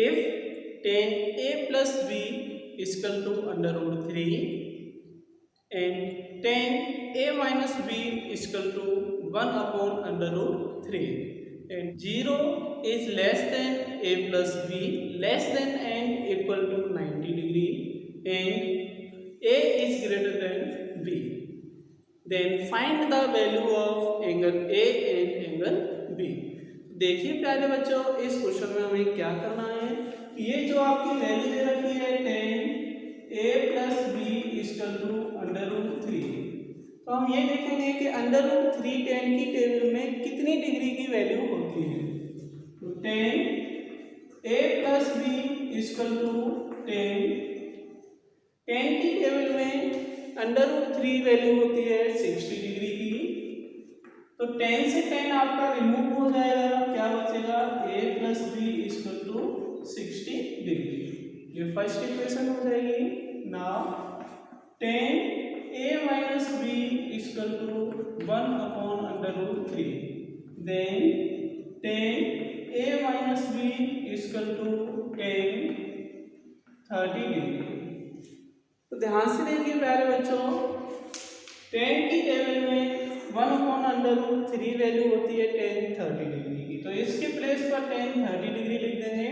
if tan a plus b is equal to under root 3 and tan a minus b is equal to 1 upon under root 3 and 0 is less than a plus b less than and equal to 90 degree and a is greater than b. Then find the value of angle A and angle B. देखिए प्यारे बच्चों, इस question में हमें क्या करना है, ये जो आपकी वैल्यू दे रखी है tan a plus B equal to under root 3, तो हम ये देखेंगे कि अंडर रूट 3 tan की टेबल में कितनी डिग्री की वैल्यू होती है। तो tan a plus B equal to tan की टेबल में अंडर रूट 3 वैल्यू होती है 60 डिग्री की, तो tan से tan आपका रिमूव हो जाएगा, क्या बचेगा a plus B equal to 60 degree. ये फर्स्ट इक्वेशन हो जाएगी। Now tan a minus B equal to 1 upon under root 3, then tan a minus B equal to tan 30 degree. तो ध्यान से देखिए प्यारे बच्चों, tan की टेबल में 1 अपॉन अंडर रूट 3 वैल्यू होती है tan 30 डिग्री की, तो इसके प्लेस पर tan 30 डिग्री लिख देंगे।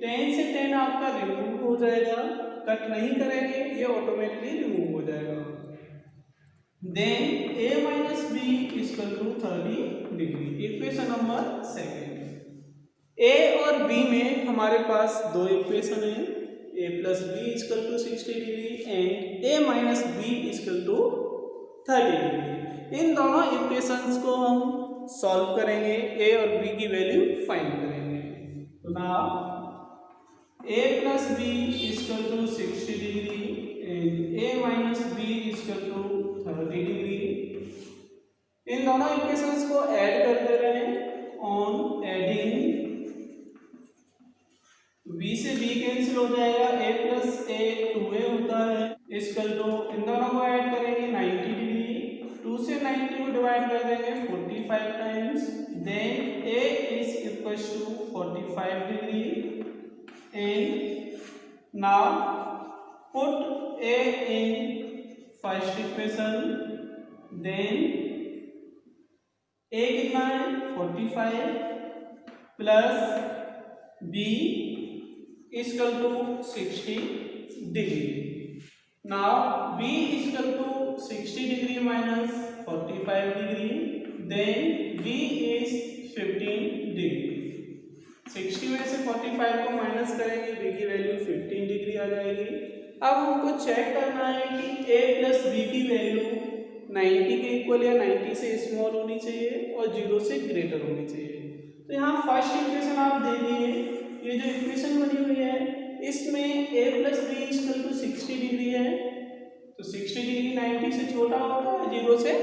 tan से tan आपका रिमूव हो जाएगा, कट नहीं करेंगे, ये ऑटोमेटिकली रिमूव हो जाएगा। Then a minus B equal to 30 degree, equation number second. a और b में हमारे पास दो इक्वेशन है, a plus B equal to 60 degree and a minus B equal to 30 degree. इन दोनों इक्वेशंस को हम सॉल्व करेंगे, a और b की वैल्यू फाइंड करेंगे। तो now a plus B equal to 60 degree and a minus B equal to 30 degree. इन दोनों इक्वेशंस को ऐड कर दे रहे हैं। ऑन एडिंग b से b कैंसिल हो जाएगा, a प्लस a 2a होता है इक्वल टू, इन दोनों को ऐड करेंगे 90 डिग्री, 2 से 90 को डिवाइड कर देंगे 45 times, then a is equal to 45 degree and now put a in first equation, then a कितना है 45 plus b equal to 60 degree. Now b equal to 60 degree minus 45 degree, then b is 15 degree. 60 में से 45 को minus करेंगे, b की value 15 degree आ जाएगी। अब हमको चेक करना है कि a प्लस b की वैल्यू 90 के इक्वल या 90 से स्मॉल होनी चाहिए और 0 से ग्रेटर होनी चाहिए। तो यहाँ फर्स्ट इक्वेशन आप दे दिए, ये जो इक्वेशन बनी हुई है इसमें a plus B equal to 60 degree है, तो 60 डिग्री 90 से छोटा होता है, 0 से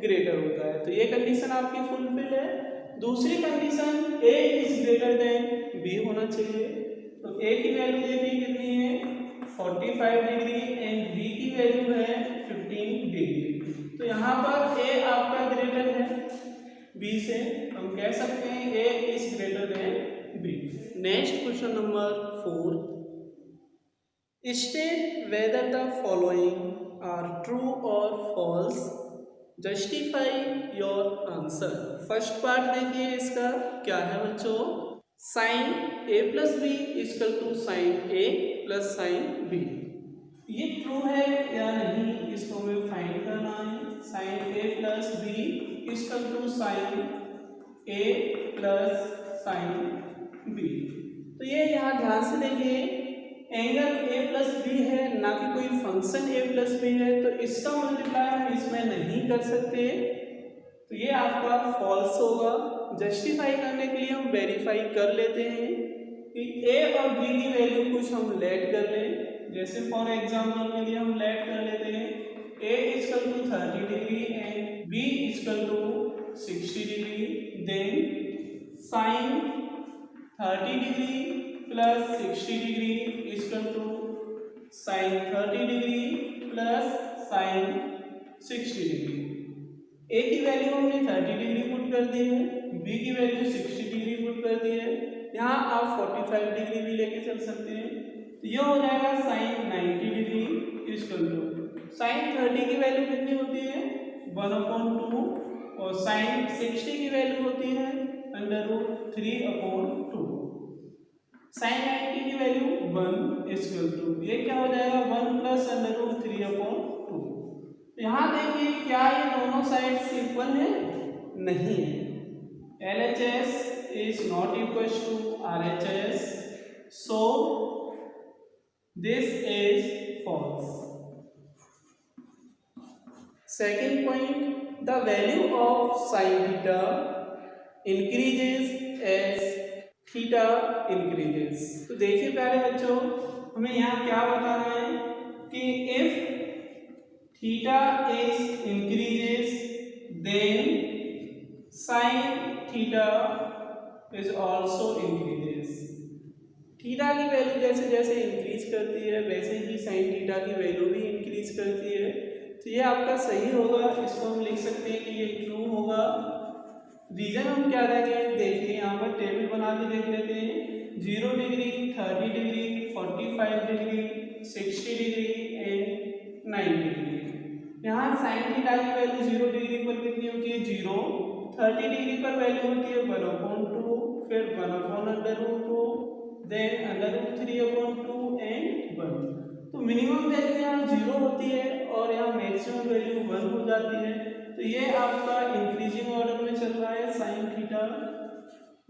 ग्रेटर होता है, तो ये कंडीशन आपकी फुलफिल है। दूसरी condition a is greater than b होना चाहिए, तो a की वैल्यू देखिए कितनी है 45 डिग्री एंड b की वैल्यू है 15 डिग्री, तो यहाँ पर a आपका ग्रेटर है b से, हम कह सकते हैं a is greater than b। Next question number 4, state whether the following are true और false, justify your answer. First part देखिए इसका क्या है बच्चों, sine a plus B equal to sine a plus sine b, ये true है या नहीं इसको हमें फाइंड करना है। Sine a plus B equal to sine a plus sine b, तो ये यहाँ ध्यान से देखिए एंगल a प्लस बी है, ना कि कोई फंक्शन a प्लस बी है, तो इसका मल्टीप्लाई हम इसमें नहीं कर सकते, तो ये आपका फॉल्स होगा। जस्टिफाई करने के लिए हम वेरीफाई कर लेते हैं कि a और b की वैल्यू कुछ हम लेट कर लें, जैसे फॉर एग्जाम्पल के लिए हम लेट कर लेते हैं a equal to 30 degree and b equal to 60 degree, then sine 30 degree plus 60 degree equal to sine 30 degree plus sine 60 degree. a की वैल्यू हमने 30 डिग्री पुट कर दी है, b की वैल्यू 60 डिग्री पुट कर दी है, यहाँ आप 45 डिग्री भी लेके कर सकते हैं। तो ये हो जाएगा sine 90 degree equal to sine 30 की वैल्यू कितनी होती है 1/2 और साइन 60 की वैल्यू होती है √3/2। साइन 90 की वैल्यू 1 इक्वल टू ये क्या हो जाएगा 1 प्लस √3/2। यहाँ देखिए क्या ये दोनों साइड्स इक्वल है नहीं है। LHS is not equal to RHS, so this is false. Second point, the value of sin theta increases as theta increases. तो देखिए प्यारे बच्चों हमें यहाँ क्या बताना है कि if theta is increases then sin theta is also increases. Theta की वैल्यू जैसे जैसे इंक्रीज करती है वैसे ही साइन थीटा की वैल्यू भी इंक्रीज करती है। तो ये आपका सही होगा, इसको हम लिख सकते हैं कि ये ट्रू होगा। रीजन हम क्या देंगे देखिए यहाँ पर टेबल बना के देख लेते हैं 0 degree 30 degree 45 degree 60 degree and 90 degree. यहाँ साइन थीटा की वैल्यू 0 डिग्री पर कितनी होती है 0, 30 डिग्री पर वैल्यू होती है 1/2, फिर 1/√2, देन √3/2 एंड 1। तो मिनिमम वैल्यू यहाँ 0 होती है और यहाँ मैक्सिमम वैल्यू 1 हो जाती है। तो ये आपका इंक्रीजिंग ऑर्डर में चल रहा है साइन थीटा,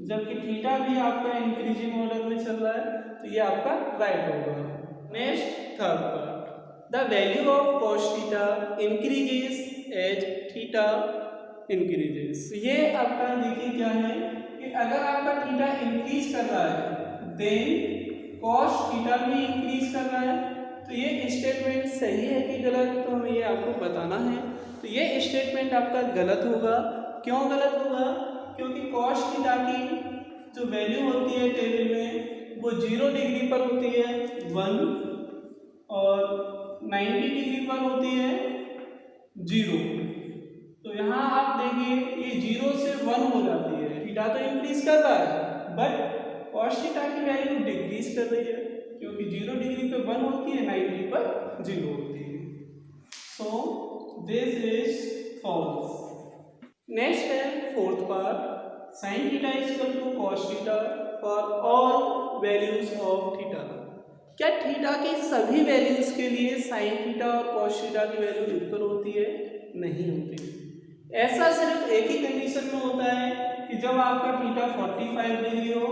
जबकि थीटा भी आपका इंक्रीजिंग ऑर्डर में चल रहा है। तो ये आपका राइट होगा। Next third part, the value of cos theta increases as theta increases. ये आपका देखिए क्या है कि अगर आपका थीटा इंक्रीज कर रहा है देन कॉस थीटा भी इंक्रीज कर रहा है। तो ये स्टेटमेंट सही है कि गलत, तो हमें ये आपको बताना है। तो ये स्टेटमेंट आपका गलत होगा। क्यों गलत होगा? क्योंकि कॉस थीटा की जो वैल्यू होती है टेबल में वो 0 डिग्री पर होती है 1 और 90 डिग्री पर होती है 0। तो यहाँ आप देखिए ये 0 से 1 हो जाती है। थीटा तो इंक्रीज कर रहा है बट कॉस थीटा की वैल्यू डिक्रीज कर रही है क्योंकि 0 डिग्री पे 1 होती है 90 पर 0 होती है। So this is false. Next है fourth part, sine theta equal to cos theta for all values of theta. क्या थीटा की सभी वैल्यूज के लिए साइन थीटा और कॉस थीटा की वैल्यू इक्वल होती है? नहीं होती। ऐसा सिर्फ एक ही कंडीशन में होता है कि जब आपका थीटा 45 डिग्री हो,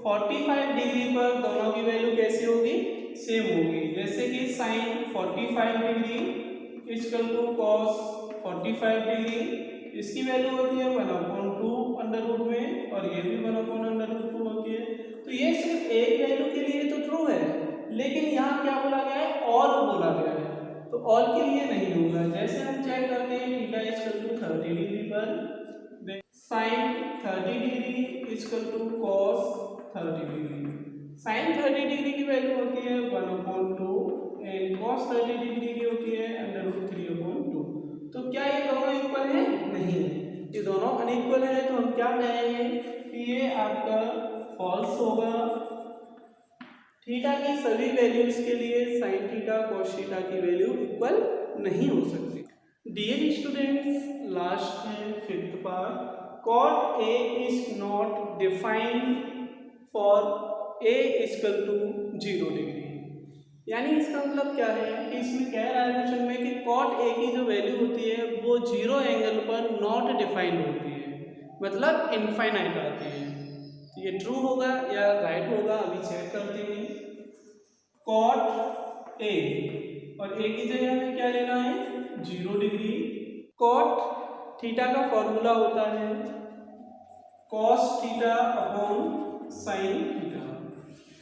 45 डिग्री पर दोनों की वैल्यू कैसी होगी? सेम होगी। जैसे कि sine 45 degree equal to cos 45 degree, इसकी वैल्यू होती है 1/2 अंडर में और ये भी 1/2 होती है। तो ये सिर्फ एक वैल्यू के लिए तो ट्रू है, लेकिन यहाँ क्या बोला गया है? ऑल बोला गया है। तो ऑल के लिए नहीं होगा। जैसे हम चेक करते हैं थीटा इक्वल टू 30 डिग्री पर sine 30 degree equal to cos 30 degree. Sine 30 degree की वैल्यू होती है 1/2 एंड कॉस 30 डिग्री की होती है √3/2। तो क्या ये दोनों इक्वल है? नहीं, ये दोनों अनइक्वल है। तो हम क्या कहेंगे कि ये आपका फॉल्स होगा। थीटा की सभी वैल्यूज के लिए साइन थीटा कॉस थीटा की वैल्यू इक्वल नहीं हो सकती। डियर स्टूडेंट्स, लास्ट है fifth part, cot A is not defined for A equal to 0 degree. यानी इसका मतलब क्या है कि इसमें कह रहा है क्वेश्चन में कि cot A की जो वैल्यू होती है वो 0 एंगल पर नॉट डिफाइंड होती है, मतलब इनफाइनाइट आती है। तो ये ट्रू होगा या राइट होगा, अभी चेक करते हैं। cot A और A की जगह हमें क्या लेना है? 0 डिग्री। cot थीटा का फॉर्मूला होता है cos theta upon sine theta.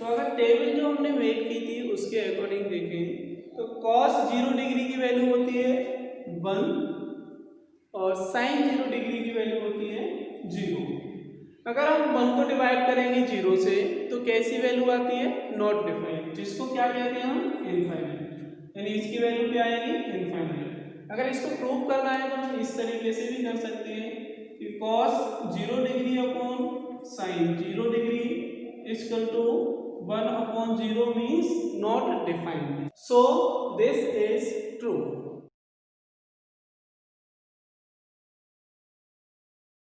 तो अगर टेबल जो हमने मेक की थी उसके अकॉर्डिंग देखें तो cos 0 डिग्री की वैल्यू होती है 1 और साइन 0 डिग्री की वैल्यू होती है 0। अगर हम 1 को डिवाइड करेंगे 0 से तो कैसी वैल्यू आती है? नॉट डिफाइंड, जिसको क्या कहते हैं हम? इनफाइनाइट। यानी इसकी वैल्यू क्या आएगी? इनफाइनाइट। अगर इसको प्रूव करना है तो हम इस तरीके से भी कर सकते हैं कि cos 0 degree upon sine 0 degree equal to 1/0 means not defined. So this is true.